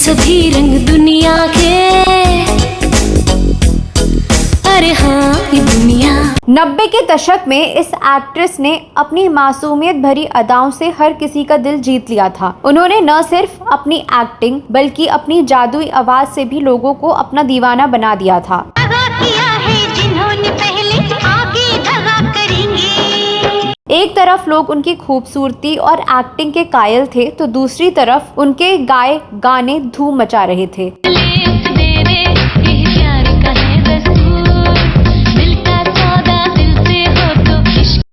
सभी रंग दुनिया के, अरे हाँ ये दुनिया। 90 के दशक में इस एक्ट्रेस ने अपनी मासूमियत भरी अदाओं से हर किसी का दिल जीत लिया था। उन्होंने न सिर्फ अपनी एक्टिंग बल्कि अपनी जादुई आवाज से भी लोगों को अपना दीवाना बना दिया था। एक तरफ लोग उनकी खूबसूरती और एक्टिंग के कायल थे तो दूसरी तरफ उनके गाए गाने धूम मचा रहे थे।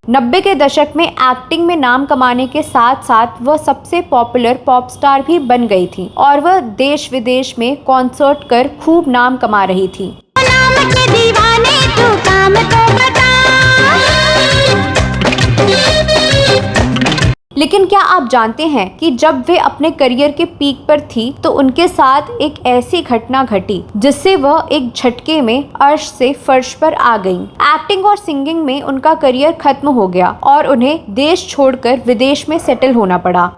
90 के दशक में एक्टिंग में नाम कमाने के साथ साथ वह सबसे पॉपुलर पॉप स्टार भी बन गई थी और वह देश विदेश में कॉन्सर्ट कर खूब नाम कमा रही थी। लेकिन क्या आप जानते हैं कि जब वे अपने करियर के पीक पर थी तो उनके साथ एक ऐसी घटना घटी जिससे वह एक झटके में अर्श से फर्श पर आ गईं। एक्टिंग और सिंगिंग में उनका करियर खत्म हो गया और उन्हें देश छोड़कर विदेश में सेटल होना पड़ा।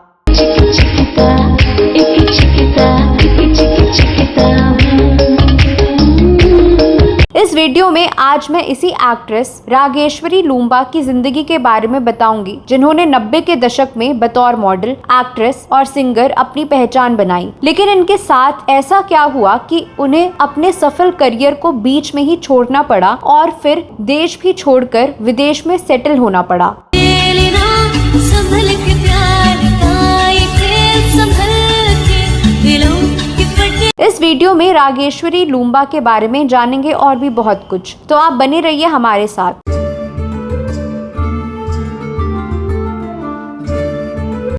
इस वीडियो में आज मैं इसी एक्ट्रेस रागेश्वरी लूम्बा की जिंदगी के बारे में बताऊंगी जिन्होंने 90 के दशक में बतौर मॉडल, एक्ट्रेस और सिंगर अपनी पहचान बनाई। लेकिन इनके साथ ऐसा क्या हुआ कि उन्हें अपने सफल करियर को बीच में ही छोड़ना पड़ा और फिर देश भी छोड़कर विदेश में सेटल होना पड़ा। इस वीडियो में रागेश्वरी लूम्बा के बारे में जानेंगे और भी बहुत कुछ, तो आप बने रहिए हमारे साथ।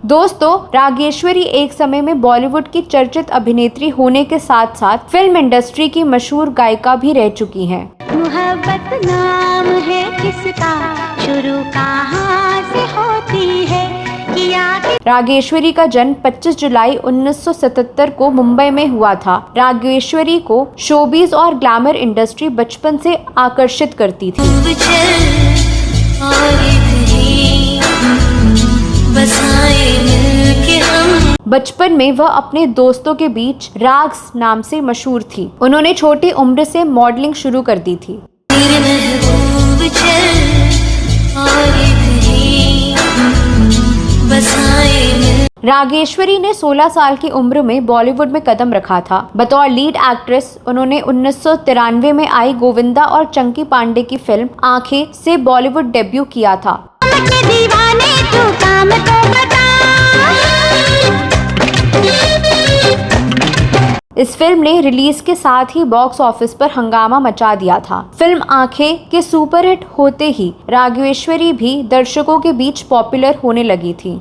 दोस्तों, रागेश्वरी एक समय में बॉलीवुड की चर्चित अभिनेत्री होने के साथ साथ फिल्म इंडस्ट्री की मशहूर गायिका भी रह चुकी हैं। मोहब्बत नाम है किसका, शुरू कहाँ से होती है। रागेश्वरी का जन्म 25 जुलाई 1977 को मुंबई में हुआ था। रागेश्वरी को शोबिज और ग्लैमर इंडस्ट्री बचपन से आकर्षित करती थी। बचपन में वह अपने दोस्तों के बीच राग्स नाम से मशहूर थी। उन्होंने छोटी उम्र से मॉडलिंग शुरू कर दी थी। रागेश्वरी ने 16 साल की उम्र में बॉलीवुड में कदम रखा था। बतौर लीड एक्ट्रेस उन्होंने 1993 में आई गोविंदा और चंकी पांडे की फिल्म आंखें से बॉलीवुड डेब्यू किया था। इस फिल्म ने रिलीज के साथ ही बॉक्स ऑफिस पर हंगामा मचा दिया था। फिल्म आंखें के सुपरहिट होते ही रागेश्वरी भी दर्शकों के बीच पॉपुलर होने लगी थी।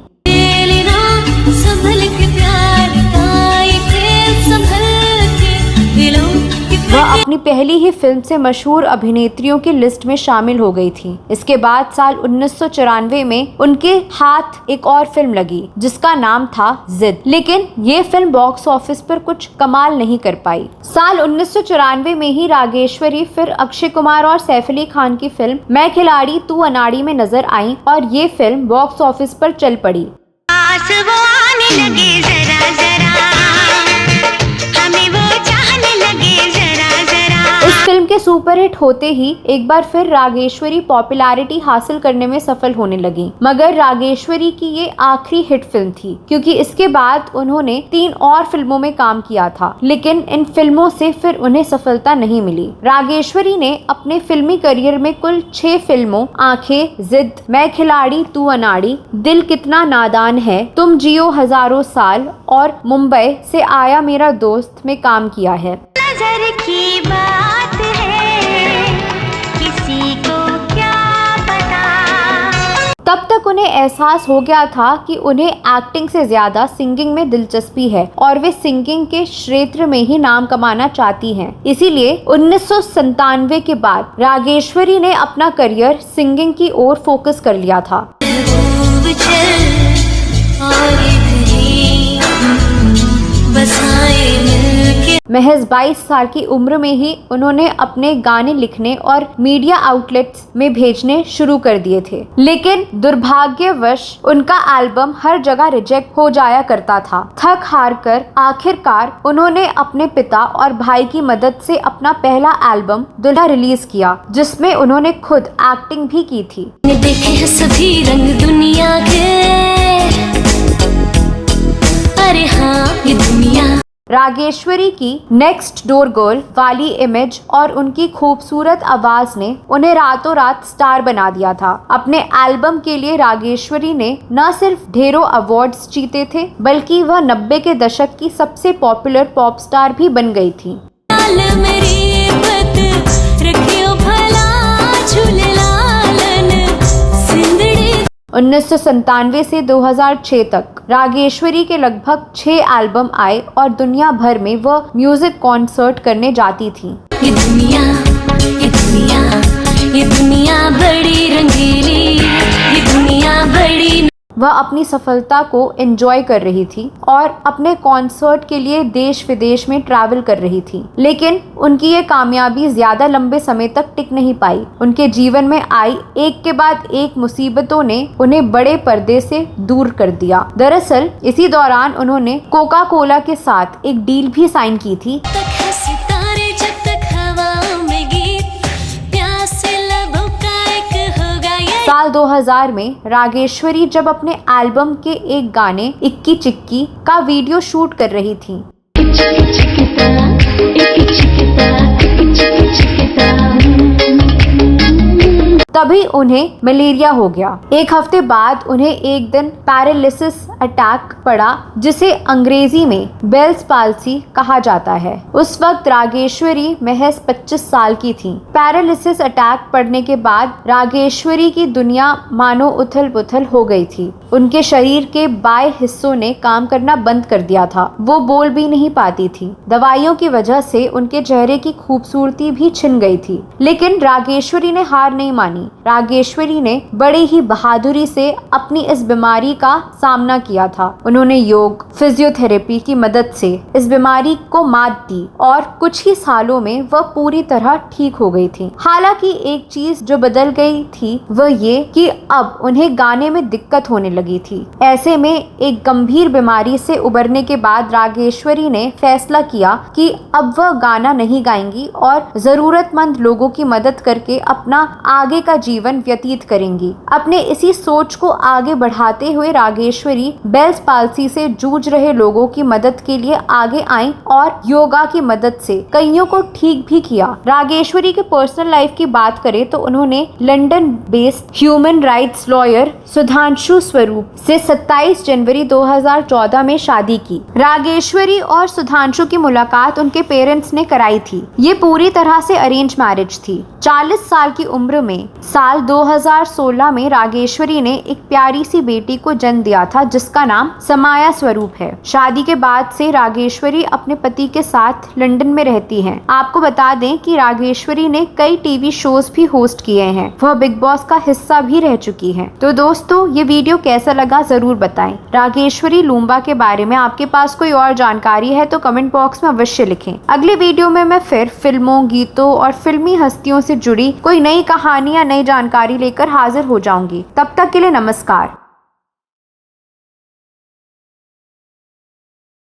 वह अपनी पहली ही फिल्म से मशहूर अभिनेत्रियों की लिस्ट में शामिल हो गई थी। इसके बाद साल 1994 में उनके हाथ एक और फिल्म लगी जिसका नाम था जिद, लेकिन ये फिल्म बॉक्स ऑफिस पर कुछ कमाल नहीं कर पाई। साल 1994 में ही रागेश्वरी फिर अक्षय कुमार और सैफ अली खान की फिल्म मैं खिलाड़ी तू अनाड़ी में नजर आई और ये फिल्म बॉक्स ऑफिस पर चल पड़ी। इस फिल्म के सुपरहिट होते ही एक बार फिर रागेश्वरी पॉपुलैरिटी हासिल करने में सफल होने लगी, मगर रागेश्वरी की ये आखिरी हिट फिल्म थी क्योंकि इसके बाद उन्होंने 3 और फिल्मों में काम किया था, लेकिन इन फिल्मों से फिर उन्हें सफलता नहीं मिली। रागेश्वरी ने अपने फिल्मी करियर में कुल 6 फिल्मों आंखें, जिद, मैं खिलाड़ी तू अनाड़ी, दिल कितना नादान है, तुम जियो हजारों साल और मुंबई से आया मेरा दोस्त में काम किया है। नजर की बात है, किसी को क्या पता। तब तक उन्हें एहसास हो गया था कि उन्हें एक्टिंग से ज्यादा सिंगिंग में दिलचस्पी है और वे सिंगिंग के क्षेत्र में ही नाम कमाना चाहती हैं। इसीलिए 1997 के बाद रागेश्वरी ने अपना करियर सिंगिंग की ओर फोकस कर लिया था। महज 22 साल की उम्र में ही उन्होंने अपने गाने लिखने और मीडिया आउटलेट्स में भेजने शुरू कर दिए थे। लेकिन दुर्भाग्यवश उनका एल्बम हर जगह रिजेक्ट हो जाया करता था। थक हार कर आखिरकार उन्होंने अपने पिता और भाई की मदद से अपना पहला एल्बम दुल्हा रिलीज किया, जिसमें उन्होंने खुद एक्टिंग भी की थी। देखे हैं सभी रंग दुनिया के, अरे हाँ ये दुनिया। रागेश्वरी की नेक्स्ट डोर गर्ल वाली इमेज और उनकी खूबसूरत आवाज ने उन्हें रातों रात स्टार बना दिया था। अपने एल्बम के लिए रागेश्वरी ने न सिर्फ ढेरों अवार्ड्स जीते थे, बल्कि वह 90 के दशक की सबसे पॉपुलर पॉप स्टार भी बन गई थी। 1997 से 2006 तक रागेश्वरी के लगभग 6 एल्बम आए और दुनिया भर में वह म्यूजिक कॉन्सर्ट करने जाती थी। ये दुनिया, ये दुनिया, ये दुनिया बड़ी रंगीली, ये दुनिया बड़ी। वह अपनी सफलता को एंजॉय कर रही थी और अपने कॉन्सर्ट के लिए देश विदेश में ट्रैवल कर रही थी। लेकिन उनकी ये कामयाबी ज्यादा लंबे समय तक टिक नहीं पाई। उनके जीवन में आई एक के बाद एक मुसीबतों ने उन्हें बड़े पर्दे से दूर कर दिया। दरअसल इसी दौरान उन्होंने कोका कोला के साथ एक डील भी साइन की थी। साल 2000 में रागेश्वरी जब अपने एल्बम के एक गाने इक्की चिक्की का वीडियो शूट कर रही थी, तभी उन्हें मलेरिया हो गया। एक हफ्ते बाद उन्हें एक दिन पैरालिसिस अटैक पड़ा, जिसे अंग्रेजी में बेल्स पाल्सी कहा जाता है। उस वक्त रागेश्वरी महज 25 साल की थी। पैरालिसिस अटैक पड़ने के बाद रागेश्वरी की दुनिया मानो उथल पुथल हो गई थी। उनके शरीर के बाएं हिस्सों ने काम करना बंद कर दिया था। वो बोल भी नहीं पाती थी। दवाइयों की वजह से उनके चेहरे की खूबसूरती भी छिन गई थी। लेकिन रागेश्वरी ने हार नहीं मानी। रागेश्वरी ने बड़ी ही बहादुरी से अपनी इस बीमारी का सामना किया था। उन्होंने योग, फिजियोथेरेपी की मदद से इस बीमारी को मात दी और कुछ ही सालों में वह पूरी तरह ठीक हो गई थी। हालांकि एक चीज जो बदल गई थी वह ये कि अब उन्हें गाने में दिक्कत होने लगी थी। ऐसे में एक गंभीर बीमारी से उबरने के बाद रागेश्वरी ने फैसला किया कि अब वह गाना नहीं गाएंगी और जरूरतमंद लोगों की मदद करके अपना आगे का जीवन व्यतीत करेंगी। अपने इसी सोच को आगे बढ़ाते हुए रागेश्वरी बेल्स पाल्सी से जूझ रहे लोगों की मदद के लिए आगे आईं और योगा की मदद से कईयों को ठीक भी किया। रागेश्वरी के पर्सनल लाइफ की बात करें तो उन्होंने London based human rights lawyer Sudhanshu स्वरूप से 27 जनवरी 2014 में शादी की। रागेश्वरी और सुधांशु की मुलाकात उनके पेरेंट्स ने कराई थी। ये पूरी तरह से अरेंज मैरिज थी। 40 साल की उम्र में साल 2016 में रागेश्वरी ने एक प्यारी सी बेटी को जन्म दिया था, जिसका नाम समाया स्वरूप है। शादी के बाद से रागेश्वरी अपने पति के साथ लंदन में रहती हैं। आपको बता दें कि रागेश्वरी ने कई टीवी शोज भी होस्ट किए हैं। वह बिग बॉस का हिस्सा भी रह चुकी हैं। तो दोस्तों, ये वीडियो कैसा लगा जरूर बताएं। रागेश्वरी लूम्बा के बारे में आपके पास कोई और जानकारी है तो कमेंट बॉक्स में अवश्य लिखें। अगले वीडियो में मैं फिर फिल्मों, गीतों और फिल्मी हस्तियों से जुड़ी कोई नई कहानी या नई जानकारी लेकर हाजिर हो जाऊंगी। तब तक के लिए नमस्कार।